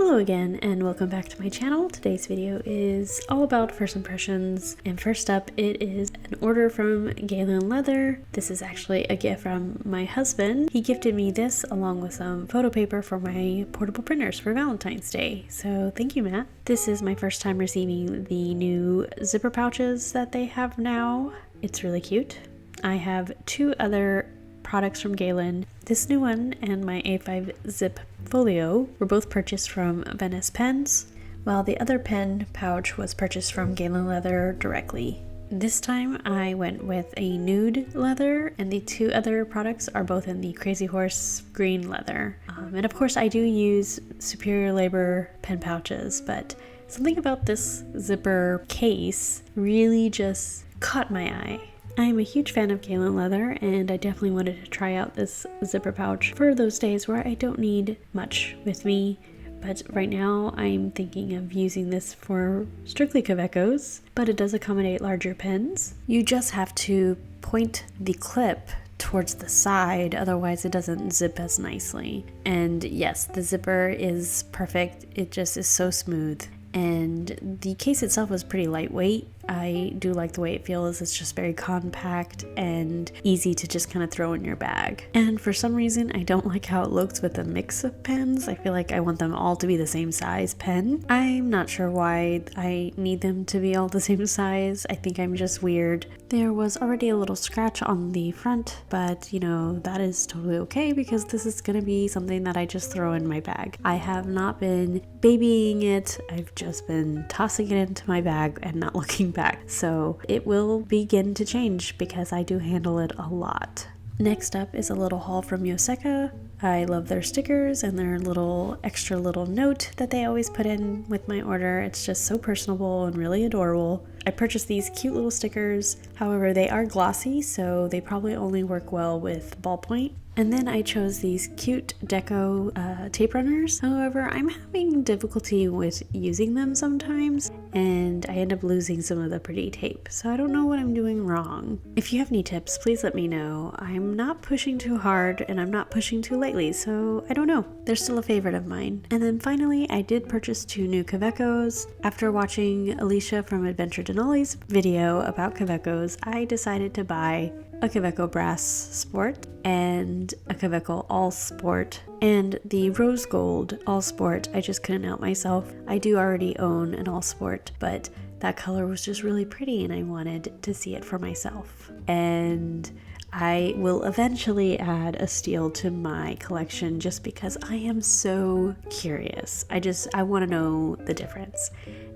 Hello again and welcome back to my channel. Today's video is all about first impressions, and first up it is an order from Galen Leather. This is actually a gift from my husband. He gifted me this along with some photo paper for my portable printers for Valentine's Day. So thank you, Matt. This is my first time receiving the new zipper pouches that they have now. It's really cute. I have two other products from Galen. This new one and my A5 zip folio were both purchased from Venice Pens, while the other pen pouch was purchased from Galen Leather directly. This time I went with a nude leather, and the two other products are both in the Crazy Horse green leather. And of course I do use Superior Labor pen pouches, but something about this zipper case really just caught my eye. I'm a huge fan of Galen Leather, and I definitely wanted to try out this zipper pouch for those days where I don't need much with me. But right now I'm thinking of using this for strictly Kawecos, but it does accommodate larger pens. You just have to point the clip towards the side, otherwise it doesn't zip as nicely. And yes, the zipper is perfect. It just is so smooth. And the case itself is pretty lightweight. I do like the way it feels. It's just very compact and easy to just kind of throw in your bag. And for some reason, I don't like how it looks with a mix of pens. I feel like I want them all to be the same size pen. I'm not sure why I need them to be all the same size. I think I'm just weird. There was already a little scratch on the front, but you know, that is totally okay because this is going to be something that I just throw in my bag. I have not been babying it. I've just been tossing it into my bag and not looking back. So it will begin to change because I do handle it a lot. Next up is a little haul from Yoseka. I love their stickers and their little extra little note that they always put in with my order. It's just so personable and really adorable. I purchased these cute little stickers. However, they are glossy, so they probably only work well with ballpoint. And then I chose these cute deco tape runners. However, I'm having difficulty with using them sometimes, and I end up losing some of the pretty tape. So I don't know what I'm doing wrong. If you have any tips, please let me know. I'm not pushing too hard and I'm not pushing too lightly, so I don't know. They're still a favorite of mine. And then finally, I did purchase two new Kawecos. After watching Alicia from Adventuredenali's video about Kawecos, I decided to buy a Kaweco Brass Sport and a Kaweco All Sport, and the Rose Gold All Sport I just couldn't help myself. I do already own an All Sport, but that color was just really pretty and I wanted to see it for myself. And I will eventually add a steel to my collection just because I am so curious. I want to know the difference.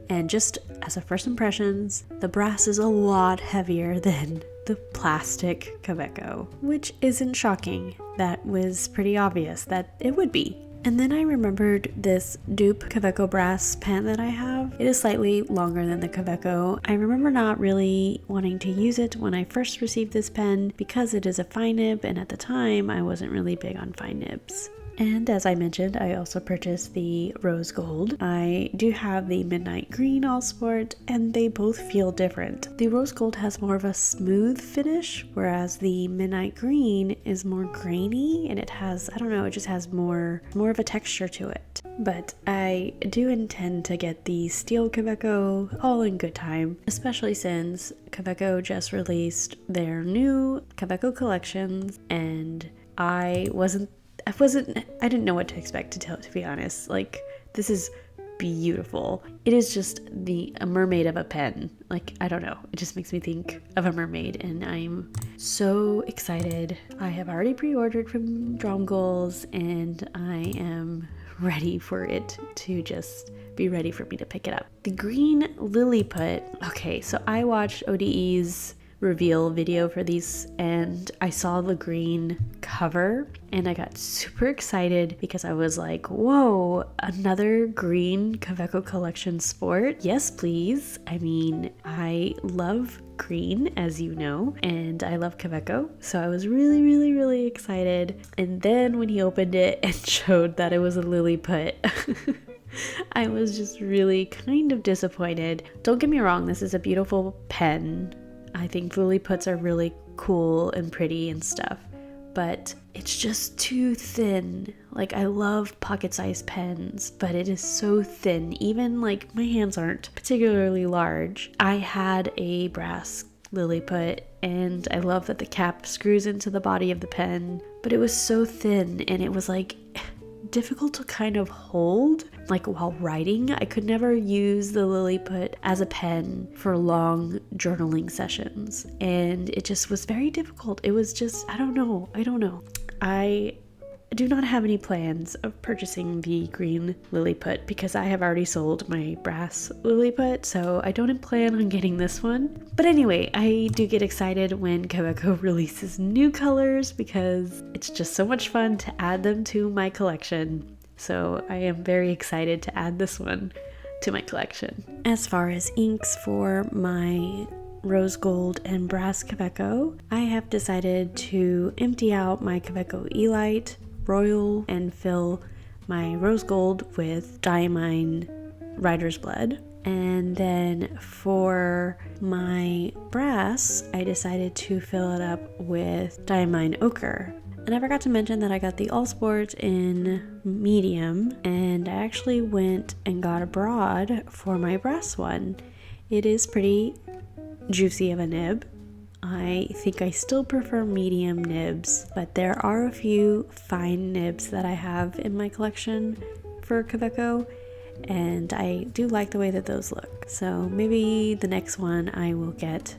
And just as a first impressions, the brass is a lot heavier than the plastic Kaweco, which isn't shocking. That was pretty obvious that it would be. And then I remembered this dupe Kaweco brass pen that I have. It is slightly longer than the Kaweco. I remember not really wanting to use it when I first received this pen because it is a fine nib, and at the time I wasn't really big on fine nibs. And as I mentioned, I also purchased the Rose Gold. I do have the Midnight Green All Sport, and they both feel different. The Rose Gold has more of a smooth finish, whereas the Midnight Green is more grainy, and it has, I don't know, it just has more of a texture to it. But I do intend to get the Steel Kaweco all in good time, especially since Kaweco just released their new Kaweco collections, and I didn't know what to expect to be honest. Like, this is beautiful. It is just a mermaid of a pen. Like, I don't know. It just makes me think of a mermaid, and I'm so excited. I have already pre-ordered from Dromgoals, and I am ready for it to just be ready for me to pick it up. The green Lilliput. Okay, so I watched ODE's reveal video for these, and I saw the green cover and I got super excited because I was like, whoa, another green Kaweco collection sport? Yes, please. I mean, I love green, as you know, and I love Kaweco, so I was really excited. And then when he opened it and showed that it was a Lilliput, I was just really kind of disappointed. Don't get me wrong, this is a beautiful pen. I think Lilliputs are really cool and pretty and stuff, but it's just too thin. Like, I love pocket-sized pens, but it is so thin. Even like my hands aren't particularly large. I had a brass Lilliput, and I love that the cap screws into the body of the pen, but it was so thin, and it was like difficult to kind of hold, like while writing. I could never use the Lilliput as a pen for long journaling sessions, and it just was very difficult. It was just, I don't know. I do not have any plans of purchasing the green Lilliput because I have already sold my brass Lilliput, so I don't plan on getting this one. But anyway, I do get excited when Kaweco releases new colors because it's just so much fun to add them to my collection. So I am very excited to add this one to my collection. As far as inks for my rose gold and brass Kaweco, I have decided to empty out my Kaweco Elite Royal and fill my rose gold with Diamine Writer's Blood. And then for my brass, I decided to fill it up with Diamine Ochre. And I forgot to mention that I got the All Sport in medium, and I actually went and got a broad for my brass one. It is pretty juicy of a nib. I think I still prefer medium nibs, but there are a few fine nibs that I have in my collection for Kaweco, and I do like the way that those look. So maybe the next one I will get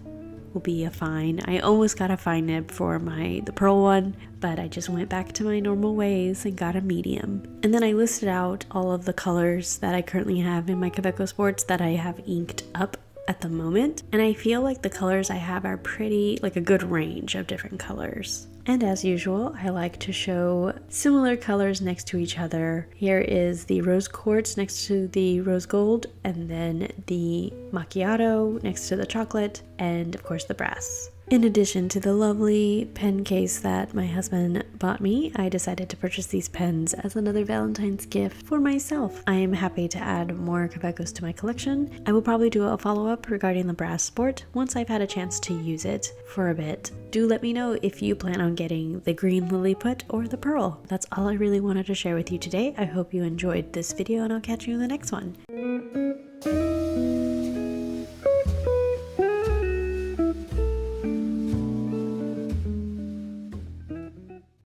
will be a fine. I almost got a fine nib for the pearl one, but I just went back to my normal ways and got a medium. And then I listed out all of the colors that I currently have in my Kaweco Sports that I have inked up at the moment, and I feel like the colors I have are pretty, like a good range of different colors. And as usual, I like to show similar colors next to each other. Here is the rose quartz next to the rose gold, and then the macchiato next to the chocolate, and of course the brass. In addition to the lovely pen case that my husband bought me, I decided to purchase these pens as another Valentine's gift for myself. I am happy to add more Kawecos to my collection. I will probably do a follow-up regarding the brass sport once I've had a chance to use it for a bit. Do let me know if you plan on getting the green Lilliput or the pearl. That's all I really wanted to share with you today. I hope you enjoyed this video, and I'll catch you in the next one.